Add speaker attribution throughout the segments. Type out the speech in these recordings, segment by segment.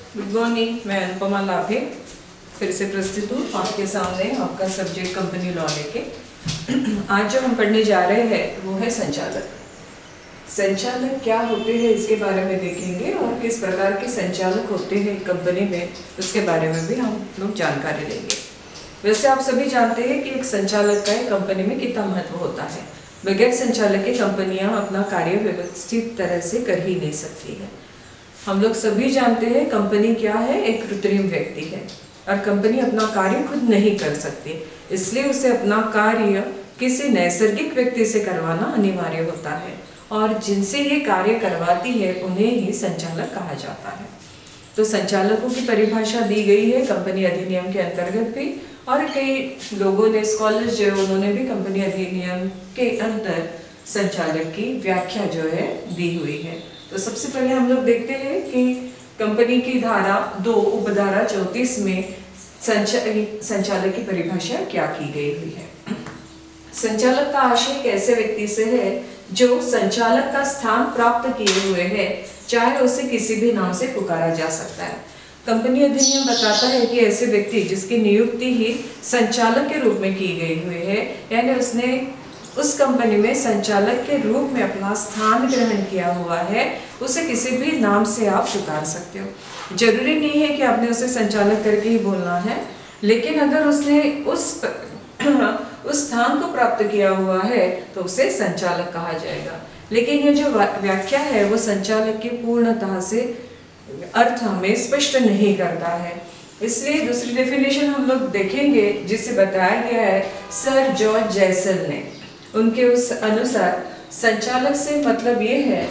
Speaker 1: Good morning, मैं अनुपमा लाभे फिर से प्रस्तुत हूँ आपके सामने आपका सब्जेक्ट कंपनी लॉ लेके। आज जो हम पढ़ने जा रहे हैं वो है संचालक। संचालक क्या होते हैं इसके बारे में देखेंगे और किस प्रकार के संचालक होते हैं कंपनी में उसके बारे में भी हम लोग जानकारी लेंगे। वैसे आप सभी जानते हैं कि एक संचालक का एक कंपनी में कितना महत्व होता है। बगैर संचालक की कंपनियां अपना कार्य व्यवस्थित तरह से कर ही नहीं सकती है। हम लोग सभी जानते हैं कंपनी क्या है, एक कृत्रिम व्यक्ति है और कंपनी अपना कार्य खुद नहीं कर सकती, इसलिए उसे अपना कार्य किसी नैसर्गिक व्यक्ति से करवाना अनिवार्य होता है और जिनसे ये कार्य करवाती है उन्हें ही संचालक कहा जाता है। तो संचालकों की परिभाषा दी गई है कंपनी अधिनियम के अंतर्गत भी, और कई लोगों ने, स्कॉलर्स जो है उन्होंने भी कंपनी अधिनियम के अंदर संचालक की व्याख्या जो है दी हुई है। तो सबसे पहले हम लोग देखते हैं कि कंपनी की धारा 2 उपधारा 34 में संचालक की परिभाषा क्या की गई हुई है। संचालक का आशय एक ऐसे व्यक्ति से है जो संचालक का स्थान प्राप्त किए हुए है, चाहे उसे किसी भी नाम से पुकारा जा सकता है। कंपनी अधिनियम बताता है कि ऐसे व्यक्ति जिसकी नियुक्ति ही संचालक के रूप में की गई हुई है, यानी उसने उस कंपनी में संचालक के रूप में अपना स्थान ग्रहण किया हुआ है, उसे किसी भी नाम से आप पुकार सकते हो। जरूरी नहीं है कि आपने उसे संचालक करके ही बोलना है, लेकिन अगर उसने उस स्थान को प्राप्त किया हुआ है तो उसे संचालक कहा जाएगा। लेकिन ये जो व्याख्या है वो संचालक की पूर्णतः से अर्थ हमें स्पष्ट नहीं करता है, इसलिए दूसरी डेफिनेशन हम लोग देखेंगे जिसे बताया गया है सर जॉर्ज जैसल ने। उनके उस अनुसार संचालक से मतलब ये है,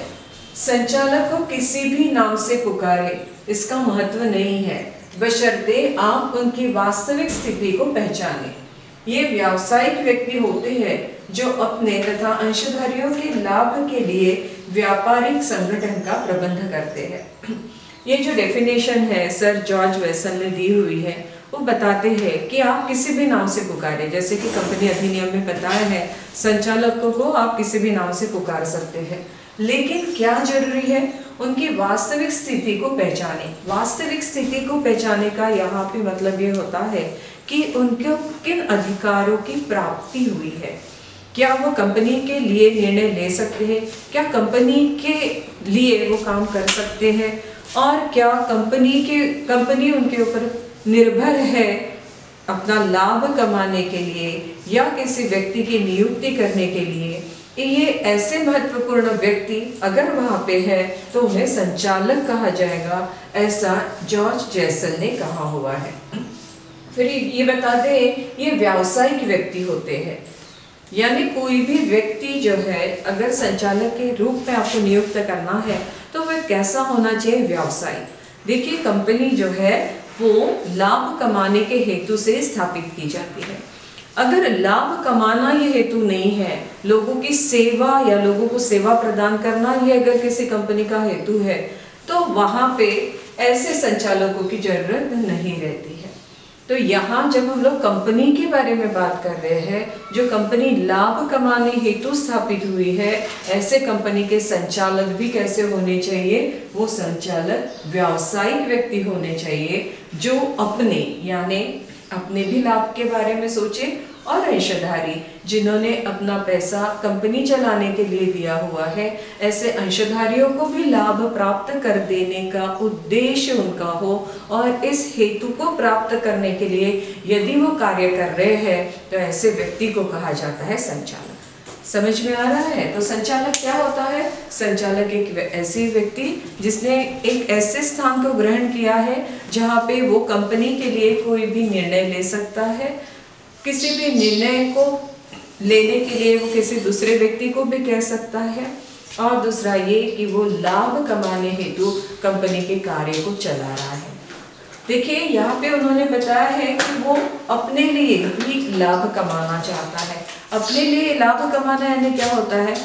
Speaker 1: संचालक को किसी भी नाम से पुकारे इसका महत्व नहीं है, बशर्ते आप उनकी वास्तविक स्थिति को पहचाने। ये व्यावसायिक व्यक्ति होते हैं जो अपने तथा अंशधारियों के लाभ के लिए व्यापारिक संगठन का प्रबंध करते हैं। ये जो डेफिनेशन है सर जॉर्ज वेसल ने दी हुई है वो बताते हैं कि आप किसी भी नाम से पुकारे, जैसे कि कंपनी अधिनियम में बताया है संचालकों को आप किसी भी नाम से पुकार सकते हैं, लेकिन क्या जरूरी है उनकी वास्तविक स्थिति को पहचाने। वास्तविक स्थिति को पहचाने का यहाँ पे मतलब ये होता है कि उनको किन अधिकारों की प्राप्ति हुई है, क्या वो कंपनी के लिए निर्णय ले सकते हैं, क्या कंपनी के लिए वो काम कर सकते हैं, और क्या कंपनी उनके ऊपर निर्भर है अपना लाभ कमाने के लिए या किसी व्यक्ति की नियुक्ति करने के लिए। ये ऐसे महत्वपूर्ण व्यक्ति अगर वहाँ पे है तो उन्हें संचालक कहा जाएगा, ऐसा जॉर्ज जैसल ने कहा हुआ है। फिर ये बताते हैं ये व्यावसायिक व्यक्ति होते हैं, यानी कोई भी व्यक्ति जो है अगर संचालक के रूप में आपको नियुक्त करना है तो वह कैसा होना चाहिए, व्यवसायिक। देखिए कंपनी जो है वो लाभ कमाने के हेतु से स्थापित की जाती है। अगर लाभ कमाना ये हेतु नहीं है, लोगों की सेवा या लोगों को सेवा प्रदान करना ये अगर किसी कंपनी का हेतु है तो वहाँ पे ऐसे संचालकों की जरूरत नहीं रहती है। तो यहाँ जब हम लोग कंपनी के बारे में बात कर रहे हैं, जो कंपनी लाभ कमाने हेतु स्थापित हुई है, ऐसे कंपनी के संचालक भी कैसे होने चाहिए, वो संचालक व्यावसायिक व्यक्ति होने चाहिए जो अपने भी लाभ के बारे में सोचे, और अंशधारी जिन्होंने अपना पैसा कंपनी चलाने के लिए दिया हुआ है, ऐसे अंशधारियों को भी लाभ प्राप्त कर देने का उद्देश्य उनका हो, और इस हेतु को प्राप्त करने के लिए यदि वो कार्य कर रहे हैं तो ऐसे व्यक्ति को कहा जाता है संचालक। समझ में आ रहा है? तो संचालक क्या होता है? संचालक एक ऐसी व्यक्ति जिसने एक ऐसे स्थान को ग्रहण किया है जहाँ पे वो कंपनी के लिए कोई भी निर्णय ले सकता है, किसी भी निर्णय को लेने के लिए वो किसी दूसरे व्यक्ति को भी कह सकता है, और दूसरा ये कि वो लाभ कमाने हेतु कंपनी के कार्य को चला रहा है। देखिए यहाँ पे उन्होंने बताया है कि वो अपने लिए भी लाभ कमाना चाहता है। अपने लिए लाभ कमाना यानी क्या होता है,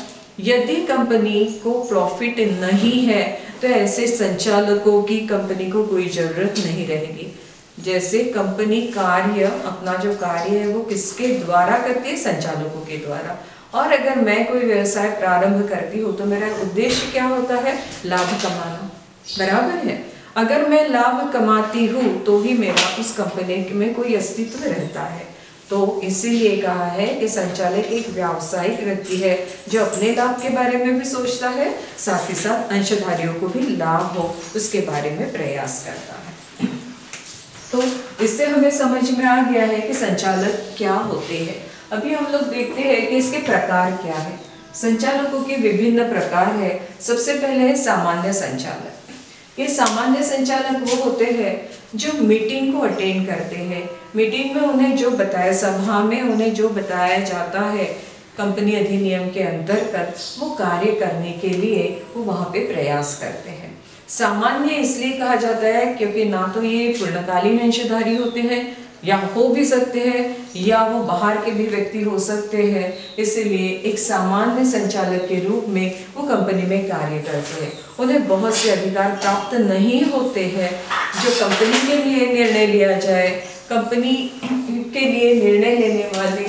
Speaker 1: यदि कंपनी को प्रॉफिट नहीं है तो ऐसे संचालकों की कंपनी को कोई जरूरत नहीं रहेगी। जैसे कंपनी कार्य, अपना जो कार्य है वो किसके द्वारा करती है, संचालकों के द्वारा। और अगर मैं कोई व्यवसाय प्रारंभ करती हूँ तो मेरा उद्देश्य क्या होता है, लाभ कमाना, बराबर है। अगर मैं लाभ कमाती हूँ तो ही मेरा उस कंपनी में कोई अस्तित्व रहता है। तो इसीलिए कहा है कि संचालक एक व्यावसायिक व्यक्ति है जो अपने लाभ के बारे में भी सोचता है, साथ ही साथ अंशधारियों को भी लाभ हो उसके बारे में प्रयास करता है। तो इससे हमें समझ में आ गया है कि संचालक क्या होते हैं। अभी हम लोग देखते हैं कि इसके प्रकार क्या है। संचालकों के विभिन्न प्रकार है। सबसे पहले है सामान्य संचालक। ये सामान्य संचालक वो होते हैं जो मीटिंग को अटेंड करते हैं। मीटिंग में उन्हें जो बताया, सभा में उन्हें जो बताया जाता है कंपनी अधिनियम के अंतर्गत, वो कार्य करने के लिए वो वहाँ पे प्रयास करते हैं। सामान्य इसलिए कहा जाता है क्योंकि ना तो ये पूर्णकालीन अंशधारी होते हैं, या हो भी सकते हैं, या वो बाहर के भी व्यक्ति हो सकते हैं। इसलिए एक सामान्य संचालक के रूप में वो कंपनी में कार्य करते हैं। उन्हें बहुत से अधिकार प्राप्त नहीं होते हैं जो कंपनी के लिए निर्णय लिया जाए, कंपनी के लिए निर्णय लेने वाले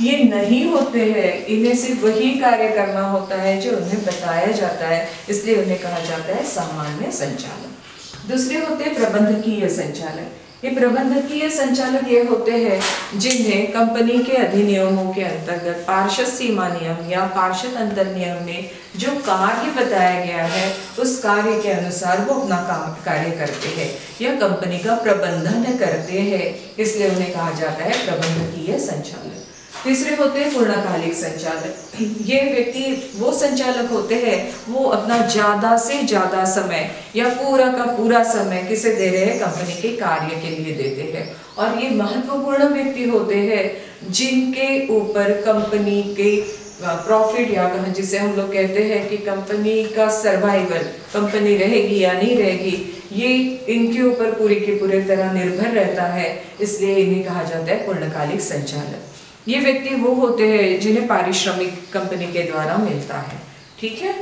Speaker 1: ये नहीं होते हैं। इन्हें सिर्फ वही कार्य करना होता है जो उन्हें बताया जाता है, इसलिए उन्हें कहा जाता है सामान्य संचालक। दूसरे होते हैं प्रबंधकीय संचालक। ये प्रबंधकीय संचालक ये होते हैं जिन्हें कंपनी के अधिनियमों के अंतर्गत पार्षद सीमा नियम या पार्षद अंतर नियम में जो कार्य बताया गया है उस कार्य के अनुसार वो अपना कार्य करते हैं या कंपनी का प्रबंधन करते हैं, इसलिए उन्हें कहा जाता है प्रबंधकीय संचालक। तीसरे होते हैं पूर्णकालिक संचालक। ये व्यक्ति वो संचालक होते हैं वो अपना ज्यादा से ज्यादा समय या पूरा का पूरा समय किसे दे रहे हैं, कंपनी के कार्य के लिए देते हैं। और ये महत्वपूर्ण व्यक्ति होते हैं जिनके ऊपर कंपनी के प्रॉफिट या जिसे हम लोग कहते हैं कि कंपनी का सर्वाइवल, कंपनी रहेगी या नहीं रहेगी, ये इनके ऊपर पूरी की पूरी तरह निर्भर रहता है, इसलिए इन्हें कहा जाता है पूर्णकालिक संचालक। ये व्यक्ति वो होते हैं जिन्हें पारिश्रमिक कंपनी के द्वारा मिलता है। ठीक है।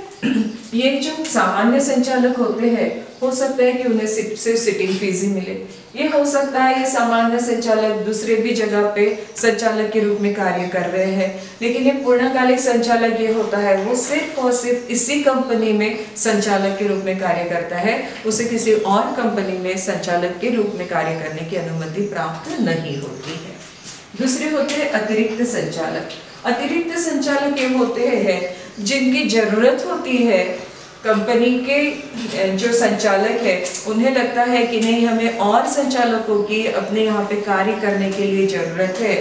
Speaker 1: ये जो सामान्य संचालक होते हैं हो सकता है कि उन्हें सिर्फ सिटिंग फीस ही मिले। ये हो सकता है ये सामान्य संचालक दूसरे भी जगह पे संचालक के रूप में कार्य कर रहे हैं, लेकिन ये पूर्णकालिक संचालक ये होता है वो सिर्फ और सिर्फ इसी कंपनी में संचालक के रूप में कार्य करता है, उसे किसी और कंपनी में संचालक के रूप में कार्य करने की अनुमति प्राप्त नहीं होती है। दूसरे होते हैं अतिरिक्त संचालक। अतिरिक्त संचालक ये होते हैं जिनकी जरूरत होती है कंपनी के जो संचालक है, उन्हें लगता है कि नहीं हमें और संचालकों की अपने यहाँ पे कार्य करने के लिए जरूरत है,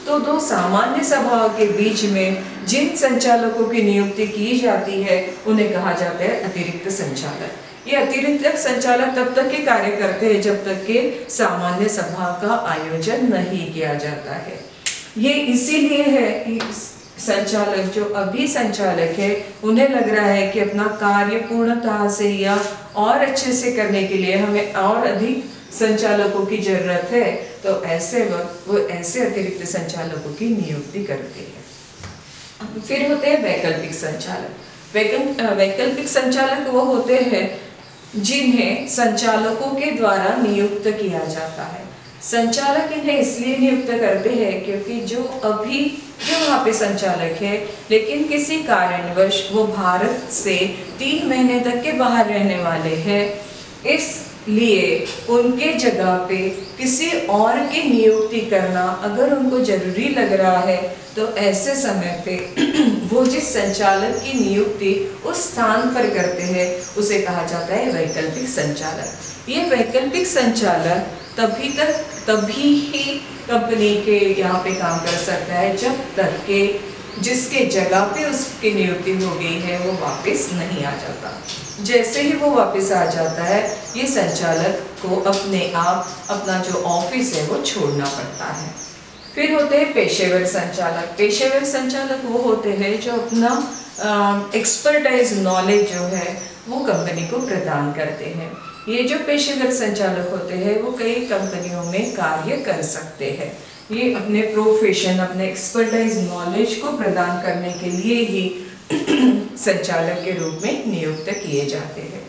Speaker 1: तो दो सामान्य सभाओं के बीच में जिन संचालकों की नियुक्ति की जाती है उन्हें कहा जाता है अतिरिक्त संचालक। ये अतिरिक्त संचालक तब तक के कार्य करते हैं जब तक के सामान्य सभा का आयोजन नहीं किया जाता है। ये इसीलिए है कि संचालक जो अभी संचालक है उन्हें लग रहा है कि अपना कार्य पूर्णतः से या और अच्छे से करने के लिए हमें और अधिक संचालकों की जरूरत है, तो ऐसे वक्त वो ऐसे अतिरिक्त संचालकों की नियुक्ति करते हैं। फिर होते हैं वैकल्पिक संचालक। वैकल्पिक संचालक वो होते हैं जिन्हें संचालकों के द्वारा नियुक्त किया जाता है। संचालक इन्हें इसलिए नियुक्त करते हैं क्योंकि जो अभी जो वहाँ पे संचालक है लेकिन किसी कारणवश वो भारत से 3 महीने तक के बाहर रहने वाले हैं, इसलिए उनके जगह पे किसी और की नियुक्ति करना अगर उनको जरूरी लग रहा है तो ऐसे समय पे वो जिस संचालक की नियुक्ति उस स्थान पर करते हैं उसे कहा जाता है वैकल्पिक संचालक। ये वैकल्पिक संचालक तभी ही कंपनी के यहाँ पे काम कर सकता है जब तक के जिसके जगह पे उसकी नियुक्ति हो गई है वो वापस नहीं आ जाता। जैसे ही वो वापस आ जाता है ये संचालक को अपने आप अपना जो ऑफिस है वो छोड़ना पड़ता है। फिर होते हैं पेशेवर संचालक। पेशेवर संचालक वो होते हैं जो अपना एक्सपर्टाइज नॉलेज जो है वो कंपनी को प्रदान करते हैं। ये जो पेशेवर संचालक होते हैं वो कई कंपनियों में कार्य कर सकते हैं। ये अपने प्रोफेशन, अपने एक्सपर्टाइज नॉलेज को प्रदान करने के लिए ही संचालक के रूप में नियुक्त किए जाते हैं।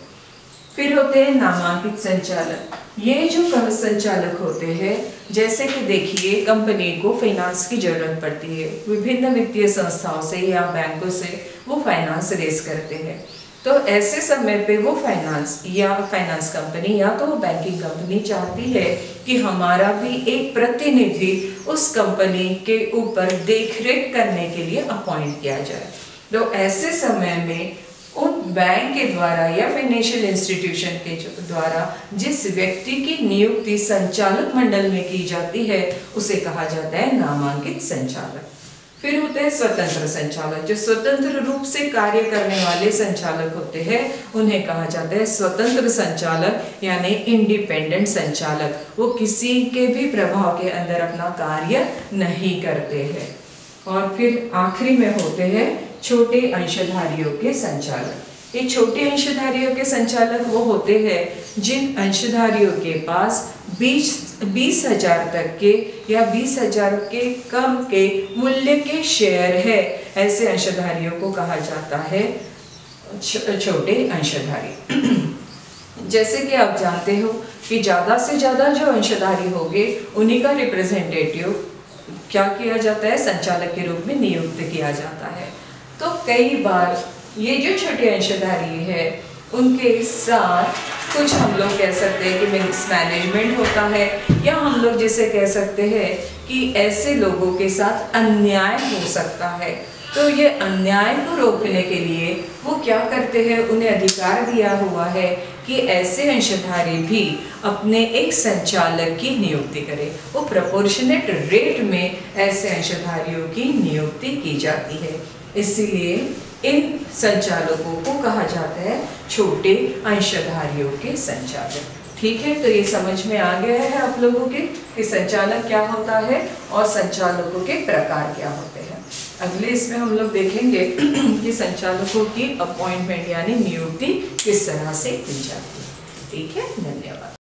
Speaker 1: फिर होते हैं नामांकित संचालक। ये जो संचालक होते हैं, जैसे कि देखिए कंपनी को फाइनेंस की जरूरत पड़ती है, विभिन्न वित्तीय संस्थाओं से या बैंकों से वो फाइनेंस रेज करते हैं। तो ऐसे समय पे वो फाइनेंस कंपनी या तो वो बैंकिंग कंपनी चाहती है कि हमारा भी एक प्रतिनिधि उस कंपनी के ऊपर देखरेख करने के लिए अपॉइंट किया जाए। तो ऐसे समय में उन बैंक के द्वारा या फाइनेंशियल इंस्टीट्यूशन के द्वारा जिस व्यक्ति की नियुक्ति संचालक मंडल में की जाती है उसे कहा जाता है नामांकित संचालक। फिर होते हैं स्वतंत्र संचालक, जो स्वतंत्र रूप से कार्य करने वाले संचालक होते हैं उन्हें कहा जाता है स्वतंत्र संचालक यानी इंडिपेंडेंट संचालक। वो किसी के भी प्रभाव के अंदर अपना कार्य नहीं करते हैं। और फिर आखिरी में होते हैं छोटे अंशधारियों के संचालक। ये छोटे अंशधारियों के संचालक वो होते हैं जिन अंशधारियों के पास 20,000 तक के या 20,000 के कम के मूल्य के शेयर है। ऐसे अंशधारियों को कहा जाता है छोटे अंशधारी। जैसे कि आप जानते हो कि ज़्यादा से ज़्यादा जो अंशधारी होंगे उन्हीं का रिप्रेजेंटेटिव क्या किया जाता है, संचालक के रूप में नियुक्त किया जाता है। तो कई बार ये जो छोटे अंशधारी है उनके साथ कुछ हम लोग कह सकते हैं कि मिक्स मैनेजमेंट होता है, या हम लोग जिसे कह सकते हैं कि ऐसे लोगों के साथ अन्याय हो सकता है। तो ये अन्याय को रोकने के लिए वो क्या करते हैं, उन्हें अधिकार दिया हुआ है कि ऐसे अंशधारी भी अपने एक संचालक की नियुक्ति करें। वो प्रोपोर्शनेट रेट में ऐसे अंशधारियों की नियुक्ति की जाती है। इसीलिए इन संचालकों को कहा जाता है छोटे अंशधारियों के संचालक। ठीक है, तो ये समझ में आ गया है आप लोगों के कि संचालक क्या होता है और संचालकों के प्रकार क्या होते हैं। अगले इसमें हम लोग देखेंगे कि संचालकों की अपॉइंटमेंट यानी नियुक्ति किस तरह से की जाती है। ठीक है, धन्यवाद।